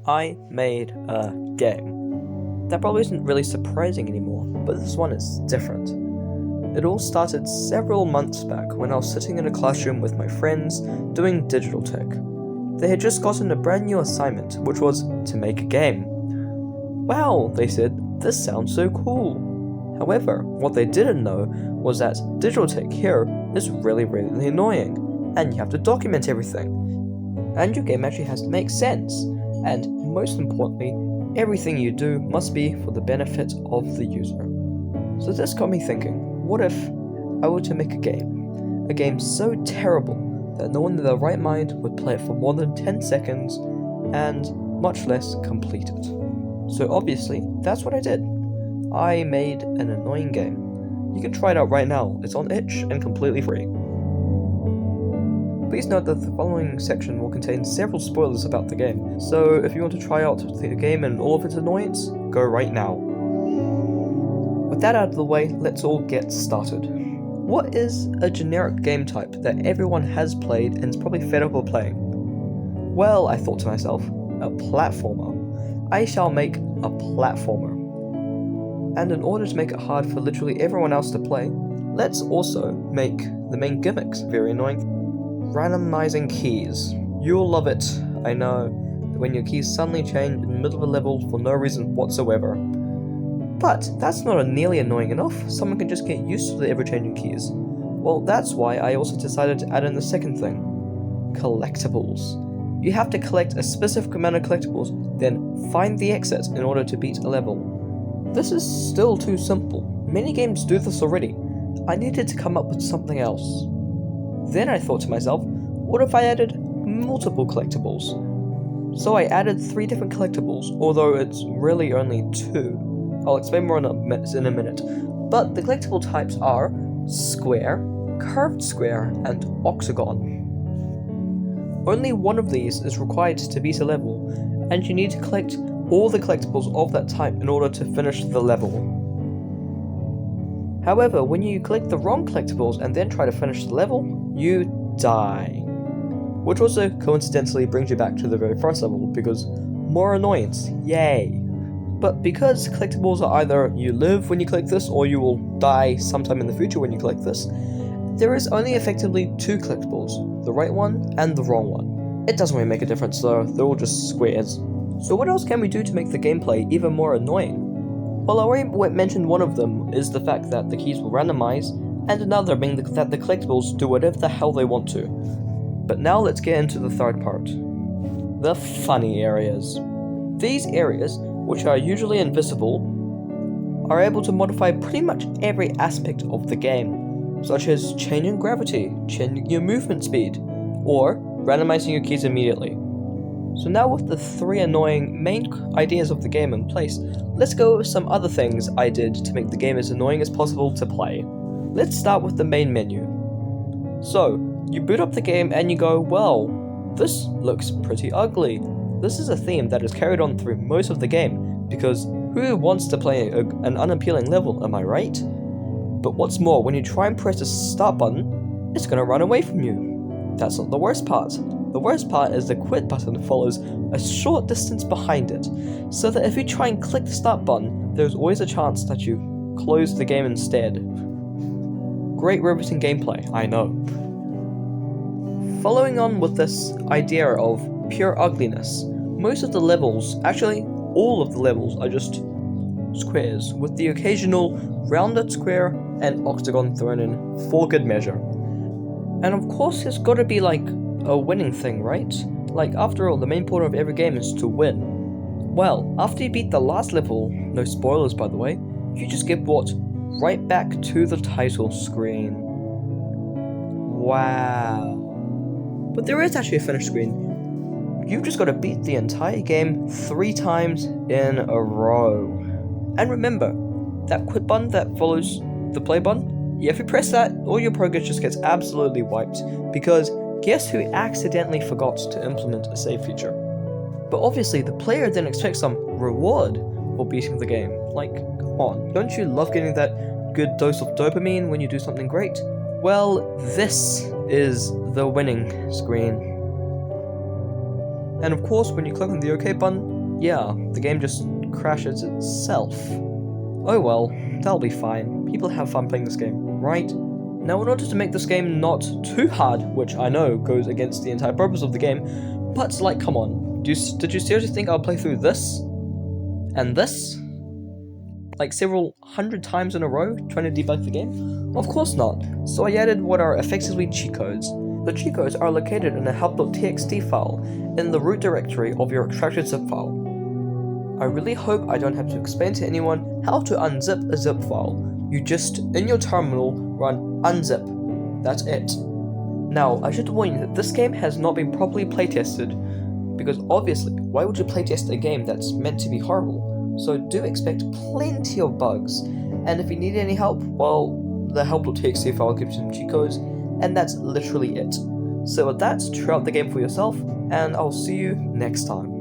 I made a game. That probably isn't really surprising anymore, but this one is different. It all started several months back when I was sitting in a classroom with my friends doing digital tech. They had just gotten a brand new assignment, which was to make a game. Wow, they said, this sounds so cool. However, what they didn't know was that digital tech here is really annoying, and you have to document everything. And your game actually has to make sense, and most importantly, everything you do must be for the benefit of the user. So this got me thinking, what if I were to make a game so terrible that no one in their right mind would play it for more than 10 seconds, and much less complete it. So obviously, that's what I did. I made an annoying game. You can try it out right now, it's on itch and completely free. Please note that the following section will contain several spoilers about the game, so if you want to try out the game and all of its annoyance, go right now. With that out of the way, let's all get started. What is a generic game type that everyone has played and is probably fed up of playing? Well, I thought to myself, a platformer. I shall make a platformer. And in order to make it hard for literally everyone else to play, let's also make the main gimmicks very annoying. Randomizing keys. You'll love it, I know, when your keys suddenly change in the middle of a level for no reason whatsoever. But that's not nearly annoying enough, someone can just get used to the ever-changing keys. Well, that's why I also decided to add in the second thing. Collectibles. You have to collect a specific amount of collectibles, then find the exit in order to beat a level. This is still too simple. Many games do this already. I needed to come up with something else. Then I thought to myself, what if I added multiple collectibles? So I added 3 different collectibles, although it's really only 2. I'll explain more in a minute. But the collectible types are square, curved square, and octagon. Only one of these is required to beat a level, and you need to collect all the collectibles of that type in order to finish the level. However, when you collect the wrong collectibles and then try to finish the level, you die. Which also coincidentally brings you back to the very first level, because more annoyance, yay! But because collectibles are either you live when you collect this, or you will die sometime in the future when you collect this, there is only effectively 2 collectibles, the right one and the wrong one. It doesn't really make a difference though, they're all just squares. So what else can we do to make the gameplay even more annoying? Well, I already mentioned one of them is the fact that the keys will randomize, and another being that the collectibles do whatever the hell they want to. But now let's get into the third part. The funny areas. These areas, which are usually invisible, are able to modify pretty much every aspect of the game, such as changing gravity, changing your movement speed, or randomizing your keys immediately. So now with the 3 annoying main ideas of the game in place, let's go over some other things I did to make the game as annoying as possible to play. Let's start with the main menu. So, you boot up the game and you go, well, this looks pretty ugly. This is a theme that is carried on through most of the game, because who wants to play an unappealing level, am I right? But what's more, when you try and press the start button, it's gonna run away from you. That's not the worst part. The worst part is the quit button follows a short distance behind it, so that if you try and click the start button, there's always a chance that you close the game instead. Great riveting gameplay, I know. Following on with this idea of pure ugliness, most of the levels, actually all of the levels, are just squares, with the occasional rounded square and octagon thrown in for good measure. And of course there's gotta be like a winning thing, right? Like, after all, the main point of every game is to win. Well, after you beat the last level, no spoilers by the way, you just get brought right back to the title screen. Wow. But there is actually a finish screen. You've just got to beat the entire game 3 times in a row. And remember, that quit button that follows the play button, if you press that, all your progress just gets absolutely wiped, because guess who accidentally forgot to implement a save feature? But obviously, the player then expects some reward for beating the game. Like, come on, don't you love getting that good dose of dopamine when you do something great? Well, this is the winning screen. And of course, when you click on the OK button, yeah, the game just crashes itself. Oh well, that'll be fine. People have fun playing this game, right? Now, in order to make this game not too hard, which I know goes against the entire purpose of the game, but like, come on, did you seriously think I'll play through this? And this? Like several hundred times in a row, trying to debug the game? Of course not. So I added what are effectively cheat codes. The cheat codes are located in a help.txt file in the root directory of your extracted zip file. I really hope I don't have to explain to anyone how to unzip a zip file. You just, in your terminal, run unzip. That's it. Now, I should warn you that this game has not been properly playtested, because obviously, why would you playtest a game that's meant to be horrible? So do expect plenty of bugs, and if you need any help, well, the help.txt file gives you some cheat codes, and that's literally it. So with that, try out the game for yourself, and I'll see you next time.